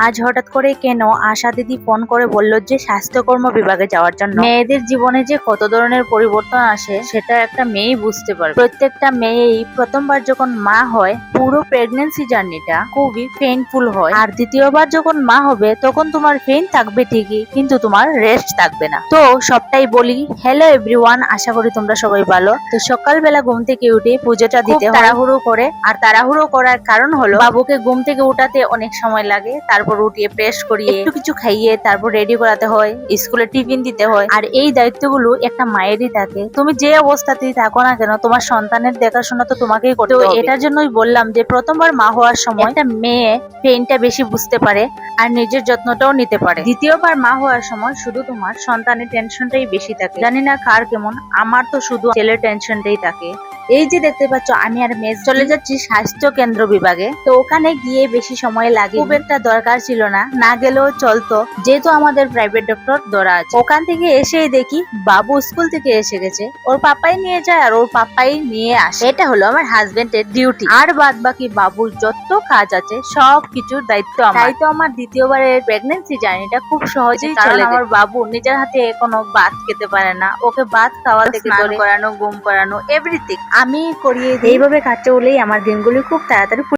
আজ হঠাৎ করে কেন আশা দিদি ফোন করে বলল যে স্বাস্থ্যকর্ম বিভাগে যাওয়ার জন্য। মেয়েদের জীবনে যে কত ধরনের পরিবর্তন আসে সেটা একটা মেয়েই বুঝতে পারে। প্রত্যেকটা মেয়েই প্রথমবার যখন মা হয় পুরো প্রেগন্যান্সি জার্নিটা খুবই পেইনফুল হয়, আর দ্বিতীয়বার যখন মা হবে তখন তোমার পেইন থাকবে ঠিকই, কিন্তু তোমার রেস্ট থাকবে না। তো সবটাই বলি। হ্যালো এভরিওয়ান, আশা করি তোমরা সবাই ভালো। তো সকালবেলা ঘুম থেকে উঠে পুজোটা দিতে হয় তাড়াহুড়ো করে, আর তাড়াহুড়ো করার কারণ হলো বাবুকে ঘুম থেকে উঠাতে অনেক সময় লাগে, তারপর উঠিয়ে প্রেস করিয়ে একটু কিছু খাইয়ে তারপর রেডি করাতে হয়, স্কুলে টিফিন দিতে হয়। আর এই দায়িত্বগুলো একটা মায়েরই থাকে। তুমি যে অবস্থাতেই থাকো না কেন তোমার সন্তানের দেখাশোনা তো তোমাকেই করতে হবে। এটার জন্যই বললাম যে প্রথমবার মা হওয়ার সময় একটা মেয়ে পেইনটা বেশি বুঝতে পারে আর নিজের যত্নটাও নিতে পারে। দ্বিতীয়বার মা হওয়ার সময় শুধু তোমার সন্তানের টেনশনটাই বেশি থাকে। জানি না কার কেমন, আমার তো শুধু ছেলের টেনশনটাই থাকে। এই যে দেখতে পাচ্ছ আমি আর মেয়ে চলে যাচ্ছি স্বাস্থ্য কেন্দ্র বিভাগে। তো ওখানে গিয়ে বেশি সময় লাগে, খুব একটা দরকার ছিল না, না গেলেও চলতো যেহেতু আমাদের প্রাইভেট ডক্টর ধরা আছে। ওখান থেকে এসেই দেখি বাবু স্কুল থেকে এসে গেছে, ওর পাপাই নিয়ে যায় আর ওর পাপাই নিয়ে আসে। এটা হলো আমার হাজবেন্ডের ডিউটি, আর বাদ বাকি বাবুর যত কাজ আছে সব কিছুর দায়িত্ব আমার। তাই তো আমার দ্বিতীয়বারের প্রেগন্যান্সি জার্নিটা খুব সহজেই চলে। আমার বাবু নিজের হাতে কোনো ভাত খেতে পারে না, ওকে ভাত খাওয়া থেকে স্নান করানো, ঘুম করানো, এভরিথিং আমি করিয়ে দিই। এইভাবে কাটতে হলেই আমার দিনগুলি খুব তাড়াতাড়ি